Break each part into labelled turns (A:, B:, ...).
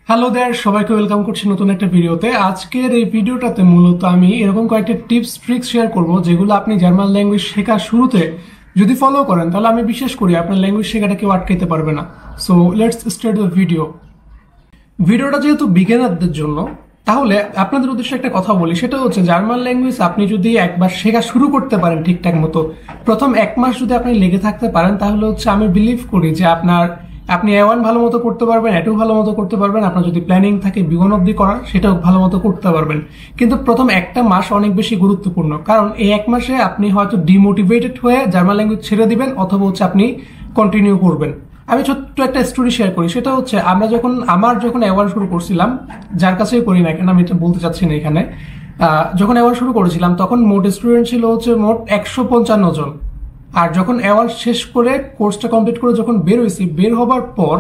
A: Hello দেয়ার, সবাইকে welcome করছি নতুন একটা ভিডিওতে। আজকের এই ভিডিওটাতে মূলত আমি এরকম কয়েকটা টিপস ট্রিক্স শেয়ার করব যেগুলো আপনি জার্মান ল্যাঙ্গুয়েজ শেখার শুরুতে যদি ফলো করেন তাহলে আমি বিশ্বাস করি আপনার ল্যাঙ্গুয়েজ শেখাটা কেউ আটকাইতে পারবে না। সো লেটস স্টার্ট দ্য ভিডিওটা যেহেতু বিগিনারদের জন্য, তাহলে আপনাদের উদ্দেশ্যে একটা কথা বলি, সেটা হচ্ছে জার্মান ল্যাঙ্গুয়েজ আপনি যদি একবার শেখা শুরু করতে পারেন ঠিকঠাক মতো, প্রথম 1 মাস যদি আপনি লেগে থাকতে পারেন, তাহলে হচ্ছে আমি বিলিভ করি যে আপনি A1 ভালো মতো করতে পারবেন, A2 ভালো মতো করতে পারবেন, আপনার যদি প্ল্যানিং থাকে B1 অব্দি করার সেটাও ভালো মতো করতে পারবেন। কিন্তু প্রথম একটা মাস অনেক বেশি গুরুত্বপূর্ণ, কারণ এই 1 মাসে আপনি হয়তো ডিমোটিভেটেড হয়ে জার্মান ল্যাঙ্গুয়েজ ছেড়ে দিবেন, অথবা হচ্ছে আপনি কন্টিনিউ করবেন। আমি ছোট্ট একটা স্টোরি শেয়ার করি, সেটা হচ্ছে আমার যখন A1 শুরু করছিলাম, যার কাছেই করি না কেন আমি এটা বলতে চাচ্ছি না এখানে, যখন A1 শুরু করেছিলাম তখন মোট স্টুডেন্ট ছিল হচ্ছে মোট 155 জন। আর যখন A1 শেষ করে কোর্সটা কমপ্লিট করে যখন বের হবার পর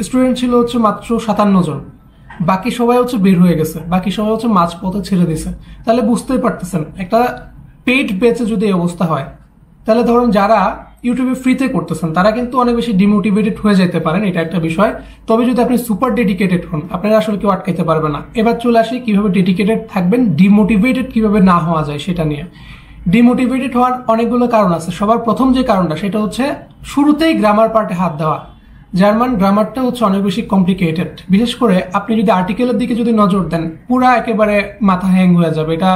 A: স্টুডেন্ট ছিল হচ্ছে মাত্র 57 জন। বাকি সবাই হচ্ছে বের হয়ে গেছে, বাকি সবাই হচ্ছে মাঝপথে ছেড়ে দিছে। তাহলে বুঝতেই পারতেছেন একটা পেইড ব্যাচে যদি এই অবস্থা হয়, তাহলে ধরুন যারা ইউটিউবে ফ্রিতে করতেছেন তারা কিন্তু অনেক বেশি ডিমোটিভেটেড হয়ে যেতে পারেন, এটা একটা বিষয়। তবে যদি আপনি সুপার ডেডিকেটেড হন, আপনারা আসলে কেউ আটকাইতে পারবে না। এবার চলে আসি কিভাবে ডেডিকেটেড থাকবেন, ডিমোটিভেটেড কিভাবে না হওয়া যায় সেটা নিয়ে। ডিমোটিভেটেড হওয়ার অনেকগুলো কারণ আছে। সবার প্রথম যে কারণটা সেটা হচ্ছে শুরুতেই গ্রামার পার্টে হাত দেওয়া। জার্মান গ্রামারটা হচ্ছে অনেক বেশি কমপ্লিকেটেড। বিশেষ করে আপনি যদি আর্টিকেলের দিকে যদি নজর দেন, পুরা একেবারে মাথা হ্যাং হয়ে যাবে। এটা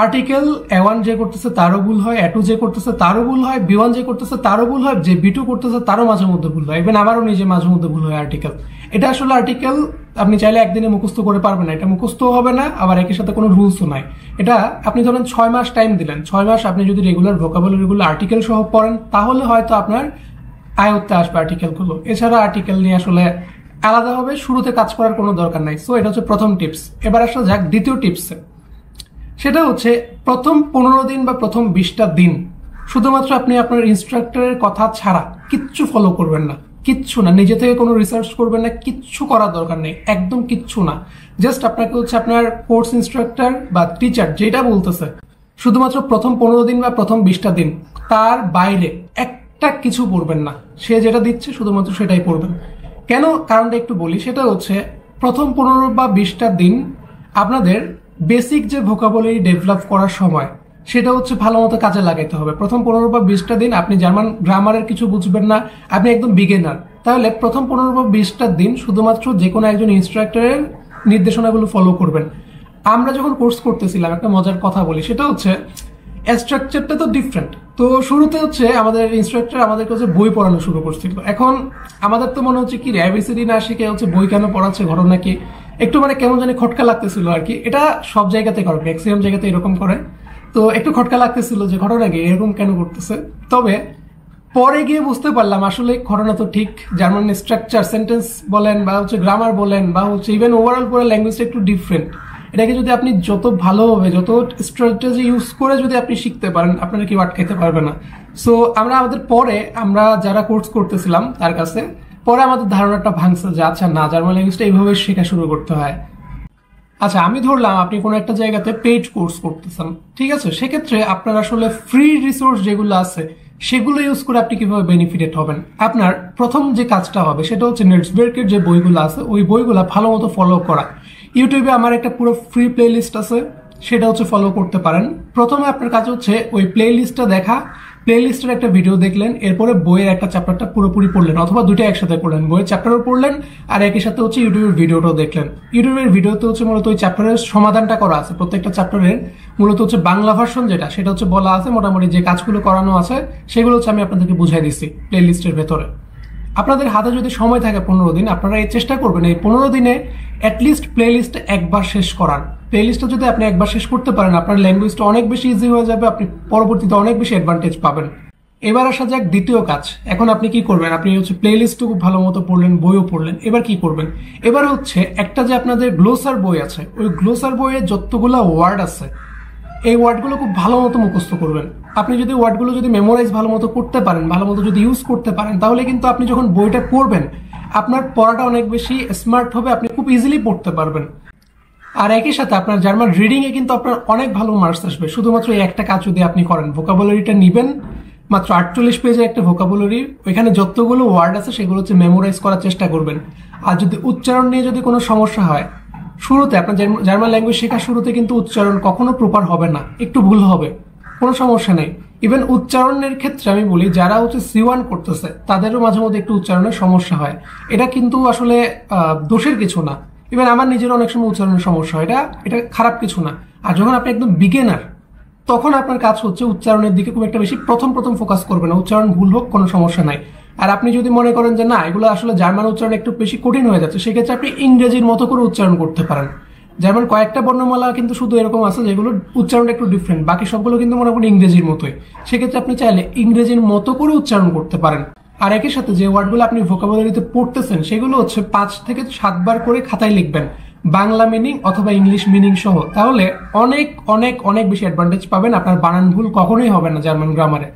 A: আর্টিকেল A1 যে করতেছে তারও ভুল হয়, A2 যে করতেছে তারও ভুল হয়, B1 যে করতেছে তারও ভুল হয়, যে B2 করতেছে তারও মাঝে মধ্যে ভুল হয়, ইভেন আমারও নিজে মাঝে মধ্যে ভুল হয় আর্টিকেল। এটা আসলে আর্টিকেল আপনি চাইলে একদিনে মুখস্থ করে পারবেন না, এটা মুখস্থ হবে না, আবার একই সাথে কোনো রুলসও নাই। এটা আপনি ধরেন 6 মাস টাইম দিলেন, 6 মাস আপনি যদি রেগুলার ভোকাবুলারিগুলো আর্টিকেল সহ পড়েন, তাহলে হয়তো আপনার আয়ত্তে আসবে আর্টিকেলগুলো। এছাড়া আর্টিকেল নিয়ে আসলে আলাদাভাবে শুরুতে কাজ করার কোনো দরকার নাই। সো এটা হচ্ছে প্রথম টিপস। এবার আসা যাক দ্বিতীয় টিপসে। সেটা হচ্ছে প্রথম 15 দিন বা প্রথম 20টা দিন শুধুমাত্র আপনি আপনার ইনস্ট্রাক্টরের কথা ছাড়া কিচ্ছু ফলো করবেন না, কিচ্ছু না, নিজে থেকে কোনো রিসার্চ করবেন না, কিচ্ছু করার দরকার নেই, একদম কিচ্ছু না। জাস্ট আপনাকে হচ্ছে আপনার কোর্স ইনস্ট্রাক্টর বা টিচার যেটা বলতেছে, শুধুমাত্র প্রথম 15 দিন বা প্রথম 20টা দিন তার বাইরে একটা কিছু পড়বেন না। সে যেটা দিচ্ছে শুধুমাত্র সেটাই পড়বেন। কেন, কারণটা একটু বলি। সেটা হচ্ছে প্রথম 15 বা 20টা দিন আপনাদের বেসিক যে ভোকাবুলারি ডেভেলপ করার সময়, সেটা হচ্ছে ভালো মতো কাজে লাগাইতে হবে। প্রথম 15 বা 20টা দিন আপনি জার্মান গ্রামারের কিছু বুঝবেন না, আপনি একদম বিগিনার। তাহলে প্রথম 15 বা 20টা দিন শুধুমাত্র যে কোনো একজন ইনস্ট্রাক্টরের নির্দেশনাগুলো ফলো করবেন। আমরা যখন কোর্স করতেছিলাম, একটা মজার কথা বলি, সেটা হচ্ছে স্ট্রাকচারটা তো ডিফারেন্ট। তো শুরুতে হচ্ছে আমাদের ইনস্ট্রাক্টর আমাদেরকে হচ্ছে বই পড়ানো শুরু করছিল। এখন আমাদের তো মনে হচ্ছে কি ABCD না শিখে হচ্ছে বই কেন পড়াচ্ছে, ঘটনা কি, একটু মানে কেমন জানি খটকা লাগতেছিল আর কি। এটা সব জায়গাতে করে, ম্যাক্সিমাম জায়গাতে এরকম করে। তো একটু খটকা লাগতেছিল যে ঘটনা কি, এরকম কেন করতেছে। তবে পরে গিয়ে বুঝতে পারলাম আসলে ঘটনা তো ঠিক। জার্মান স্ট্রাকচার, সেন্টেন্স বলেন বা হচ্ছে গ্রামার বলেন বা হচ্ছে ইভেন ওভারঅল পুরো ল্যাঙ্গুয়েজটা একটু ডিফারেন্ট। এটাকে যদি আপনি যত ভালোভাবে, যত স্ট্র্যাটেজি ইউজ করে যদি আপনি শিখতে পারেন, আপনারা কেউ আটকাইতে পারবে না। সো আমরা যারা কোর্স করতেছিলাম তার কাছে পরে আমাদের ধারণাটা ভাঙছে যে আচ্ছা না, জার্মান ল্যাঙ্গুয়েজটা এইভাবে শেখা শুরু করতে হয়। আচ্ছা, আমি ধরলাম আপনি কোনো একটা জায়গাতে পেইড কোর্স করতেছেন, ঠিক আছে। সেক্ষেত্রে আপনার আসলে ফ্রি রিসোর্স যেগুলো আছে সেগুলো ইউজ করে আপনি কিভাবে বেনিফিটেড হবেন। আপনার প্রথম যে কাজটা হবে সেটা হচ্ছে নেটসবের্কের যে বইগুলো আছে ওই বইগুলো ভালো মতো ফলো করা। ইউটিউবে আমার একটা পুরো ফ্রি প্লে লিস্ট আছে, সেটা হচ্ছে ফলো করতে পারেন। প্রথমে আপনার কাজ হচ্ছে ওই প্লে লিস্টটা দেখা, প্লে লিস্টের একটা ভিডিও দেখলেন, এরপরে বইয়ের একটা চ্যাপ্টারটা পুরোপুরি পড়লেন, অথবা দুটো একসাথে পড়লেন, বইয়ের চ্যাপ্টারও পড়লেন আর একই সাথে হচ্ছে ইউটিউবের ভিডিওটাও দেখলেন। ইউটিউবের ভিডিওতে হচ্ছে মূলত ওই চ্যাপ্টারের সমাধানটা করা আছে, প্রত্যেকটা চ্যাপ্টারের মূলত হচ্ছে বাংলা ভার্সন সেটা হচ্ছে বলা আছে, মোটামুটি যে কাজগুলো করানো আছে সেগুলো হচ্ছে আমি আপনাদেরকে বুঝাই দিচ্ছি প্লে লিস্টের ভেতরে। আপনাদের হাতে যদি সময় থাকে 15 দিন, আপনারা এই চেষ্টা করবেন এই 15 দিনে অ্যাটলিস্ট প্লে লিস্ট একবার শেষ করার। প্লে লিস্টটা যদি আপনি একবার শেষ করতে পারেন, আপনার ল্যাঙ্গুয়েজটা অনেক বেশি ইজি হয়ে যাবে, আপনি পরবর্তীতে অনেক বেশি অ্যাডভান্টেজ পাবেন। এবার আসা যাক দ্বিতীয় কাজ। এখন আপনি কি করবেন, আপনি হচ্ছে প্লে লিস্টটুকু ভালো মতো পড়লেন, বইও পড়লেন, এবার কি করবেন, এবার হচ্ছে একটা যে আপনাদের গ্লোসার বই আছে, ওই গ্লোসার বইয়ে যতগুলো ওয়ার্ড আছে এই ওয়ার্ডগুলো খুব ভালো মতো মুখস্থ করবেন। আপনি যদি ওয়ার্ডগুলো যদি মেমোরাইজ ভালো মতো করতে পারেন, ভালো মতো যদি ইউজ করতে পারেন, তাহলে কিন্তু আপনি যখন বইটা পড়বেন আপনার পড়াটা অনেক বেশি স্মার্ট হবে, আপনি খুব ইজিলি পড়তে পারবেন। আর একই সাথে আপনার জার্মান রিডিং এ কিন্তু আপনার অনেক ভালো মার্কস আসবে, শুধুমাত্র এই একটা কাজ যদি আপনি করেন। ভোকাবুলারিটা নিবেন, মাত্র 48 পেজের একটা ভোকাবুলারি, ওইখানে যতগুলো ওয়ার্ড আছে সেগুলো হচ্ছে মেমোরাইজ করার চেষ্টা করবেন। আর যদি উচ্চারণ নিয়ে যদি কোনো সমস্যা হয়, শুরুতে আপনার জার্মান ল্যাঙ্গুয়েজ শেখার শুরুতে কিন্তু উচ্চারণ কখনো প্রপার হবে না, একটু ভুল হবে, কোনো সমস্যা নেই। ইভেন উচ্চারণের ক্ষেত্রে আমি বলি, যারা হচ্ছে C1 করতেছে তাদেরও মাঝে মধ্যে একটু উচ্চারণের সমস্যা হয়, এটা কিন্তু আসলে দোষের কিছু না। ইভেন আমার নিজের অনেক সময় উচ্চারণের সমস্যা হয়, এটা খারাপ কিছু না। আর যখন আপনি একদম বিগিনার, তখন আপনার কাজ হচ্ছে উচ্চারণের দিকে খুব একটা বেশি প্রথম ফোকাস করবেন না, উচ্চারণ ভুল হোক কোনো সমস্যা নাই। আর আপনি যদি মনে করেন যে না, এগুলো আসলে জার্মান উচ্চারণ একটু বেশি কঠিন হয়ে যাচ্ছে, সেক্ষেত্রে আপনি ইংরেজির মতো করে উচ্চারণ করতে পারেন। যেমন কয়েকটা বর্ণমালা কিন্তু শুধু এরকম আছে যেগুলো উচ্চারণটা একটু ডিফারেন্ট, বাকি সবগুলো কিন্তু মোটামুটি ইংরেজির মতোই। সেক্ষেত্রে আপনি চাইলে ইংরেজির মতো করে উচ্চারণ করতে পারেন। আর একই সাথে যে ওয়ার্ডগুলো আপনি ভোকাবুলারিতে পড়তেছেন সেগুলো হচ্ছে 5 থেকে 7 বার করে খাতায় লিখবেন, বাংলা মিনিং অথবা ইংলিশ মিনিং সহ। তাহলে অনেক অনেক অনেক বেশি অ্যাডভান্টেজ পাবেন, আপনার বানান ভুল কখনোই হবে না জার্মান গ্রামারে।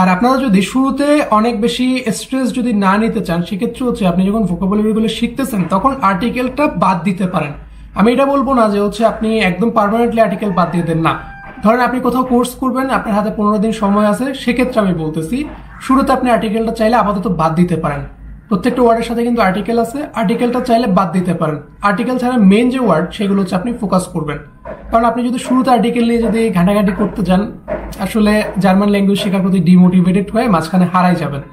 A: আর আপনারা যদি শুরুতে অনেক বেশি স্ট্রেস যদি না নিতে চান, সেক্ষেত্রে হচ্ছে আপনি যখন ভোকাবুলারিগুলো শিখতেছেন তখন আর্টিকেলটা বাদ দিতে পারেন। আমি এটা বলবো না যে হচ্ছে আপনি একদম পার্মানেন্টলি আর্টিকেল বাদ দিয়ে দেন, না। ধরেন আপনি কোথাও কোর্স করবেন, আপনার হাতে 15 দিন সময় আছে, সেক্ষেত্রে আমি বলতেছি শুরুতে আপনি আর্টিকেলটা চাইলে আপাতত বাদ দিতে পারেন। প্রত্যেকটা ওয়ার্ডের সাথে কিন্তু আর্টিকেল আছে, আর্টিকেলটা চাইলে বাদ দিতে পারেন। আর্টিকেল ছাড়া মেন যে ওয়ার্ড সেগুলো হচ্ছে আপনি ফোকাস করবেন। কারণ আপনি যদি শুরুতে আর্টিকেল নিয়ে যদি ঘাটাঘাটি করতে যান, আসলে জার্মান ল্যাঙ্গুয়েজ শেখার প্রতি ডিমোটিভেটেড হয়ে মাঝখানে হারাই যাবেন।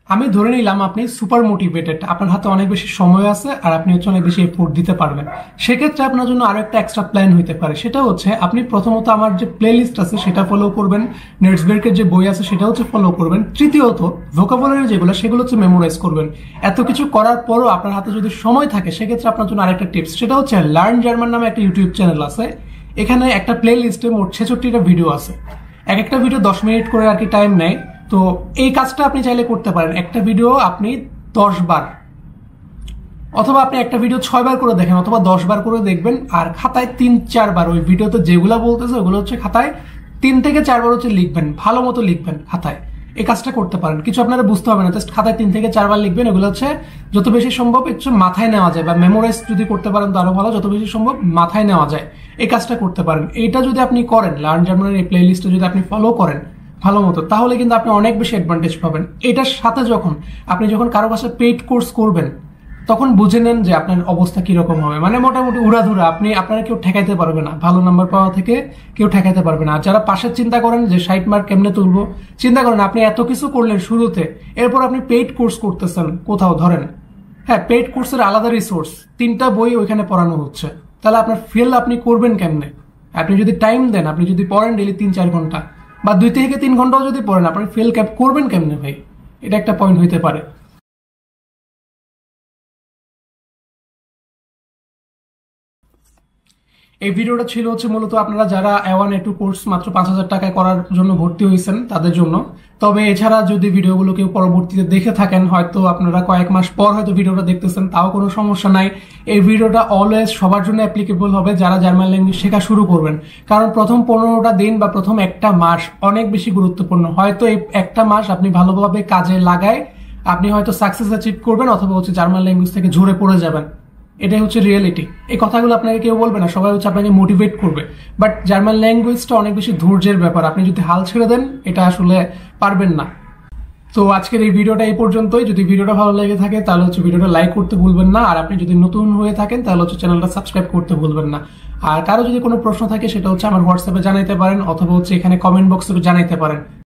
A: আমি ধরে নিলাম আপনি সুপার মোটিভেটেড, আপনার হাতে অনেক বেশি সময় আছে আর আপনি হচ্ছে অনেক বেশি এফোর্ট দিতে পারবেন। সেক্ষেত্রে আপনার জন্য আরো একটা এক্সট্রা প্ল্যান হইতে পারে, সেটা হচ্ছে আপনি প্রথমত আমার যে প্লে লিস্ট আছে সেটা ফলো করবেন, নেটসবের্কের যে বই আছে সেটা হচ্ছে ফলো করবেন। তৃতীয়ত ভোকাবুলারি সেগুলো হচ্ছে মেমোরাইজ করবেন। এত কিছু করার পরও আপনার হাতে যদি সময় থাকে, সেক্ষেত্রে আপনার জন্য আরেকটা টিপস, সেটা হচ্ছে লার্ন জার্মান নামে একটা ইউটিউব চ্যানেল আছে। এখানে একটা প্লে লিস্টে মোট 66টা ভিডিও আছে, এক একটা ভিডিও 10 মিনিট করে আর কি টাইম নেয়। তো এই কাজটা আপনি চাইলে করতে পারেন, একটা ভিডিও আপনি 10 বার, অথবা আপনি একটা ভিডিও 6 বার করে দেখেন, অথবা 10 বার করে দেখবেন। আর খাতায় 3-4 বার ওই ভিডিওতে যেগুলো বলতেছে ওগুলো হচ্ছে খাতায় 3 থেকে 4 বার হচ্ছে লিখবেন, ভালো মতো লিখবেন খাতায়। এই কাজটা করতে পারেন, কিছু আপনারা বুঝতে হবে না, জাস্ট খাতায় 3 থেকে 4 বার লিখবেন। এগুলো হচ্ছে যত বেশি সম্ভব হচ্ছে মাথায় নেওয়া যায়, বা মেমোরাইজ যদি করতে পারেন তো আরো ভালো, যত বেশি সম্ভব মাথায় নেওয়া যায় এই কাজটা করতে পারেন। এইটা যদি আপনি করেন, লার্ন জার্মানের এই প্লে লিস্টে যদি আপনি ফলো করেন ভালো মতো, তাহলে কিন্তু আপনি অনেক বেশি অ্যাডভান্টেজ পাবেন। এটার সাথে আপনি যখন কারো কাছে পেইড কোর্স করবেন, তখন বুঝে নেন যে আপনার অবস্থা কিরকম হবে। মানে মোটামুটি উড়াধুরা, আপনারা কেউ ঠেকাইতে পারবে না, ভালো নাম্বার পাওয়া থেকে কেউ ঠেকাইতে পারবে না। আর যারা পাশের চিন্তা করেন যে 60 মার্ক কেমনে তুলবো, চিন্তা করেন আপনি এত কিছু করলেন শুরুতে, এরপর আপনি পেইড কোর্স করতেছেন কোথাও, ধরেন হ্যাঁ পেইড কোর্সের আলাদা রিসোর্স, 3টা বই ওইখানে পড়ানো হচ্ছে, তাহলে আপনার ফেল আপনি করবেন কেমনে? আপনি যদি টাইম দেন, আপনি যদি পড়েন ডেলি 3-4 ঘন্টা বা 2 থেকে 3 ঘন্টাও যদি পড়েন, আপনি ফেল করবেন কেমনে ভাই? এটা একটা পয়েন্ট হইতে পারে। এই ভিডিওটা ছিল হচ্ছে মূলত আপনারা যারা A1 A2 কোর্স মাত্র 5,000 টাকায় করার জন্য ভর্তি হয়েছেন তাদের জন্য। তবে এছাড়া যদি ভিডিওগুলো কেউ পরবর্তীতে দেখে থাকেন, হয়তো আপনারা কয়েক মাস পর হয়তো ভিডিওটা দেখতেছেন, তাও কোনো সমস্যা নাই। এই ভিডিওটা অলওয়েজ সবার জন্য অ্যাপ্লিকেবল হবে যারা জার্মান ল্যাঙ্গুয়েজ শেখা শুরু করবেন। কারণ প্রথম 15টা দিন বা প্রথম একটা মাস অনেক বেশি গুরুত্বপূর্ণ। হয়তো এই একটা মাস আপনি ভালোভাবে কাজে লাগায় আপনি হয়তো সাকসেস অ্যাচিভ করবেন, অথবা হচ্ছে জার্মান ল্যাঙ্গুয়েজ থেকে ঝরে পড়ে যাবেন। এটাই হচ্ছে রিয়েলিটি। এই কথাগুলো আপনাকে কেউ বলবে না, সবাই হচ্ছে আপনাকে মোটিভেট করবে। বাট জার্মান ল্যাঙ্গুয়েজটা অনেক বেশি ধৈর্যের ব্যাপার, আপনি যদি হাল ছেড়ে দেন এটা আসলে পারবেন না। তো আজকের এই ভিডিওটা এই পর্যন্তই। যদি ভিডিওটা ভালো লেগে থাকে তাহলে হচ্ছে ভিডিওটা লাইক করতে ভুলবেন না, আর আপনি যদি নতুন হয়ে থাকেন তাহলে হচ্ছে চ্যানেলটা সাবস্ক্রাইব করতে ভুলবেন না। আর কারো যদি কোনো প্রশ্ন থাকে সেটা হচ্ছে আমার হোয়াটসঅ্যাপে জানাইতে পারেন, অথবা হচ্ছে এখানে কমেন্ট বক্সে জানাইতে পারেন।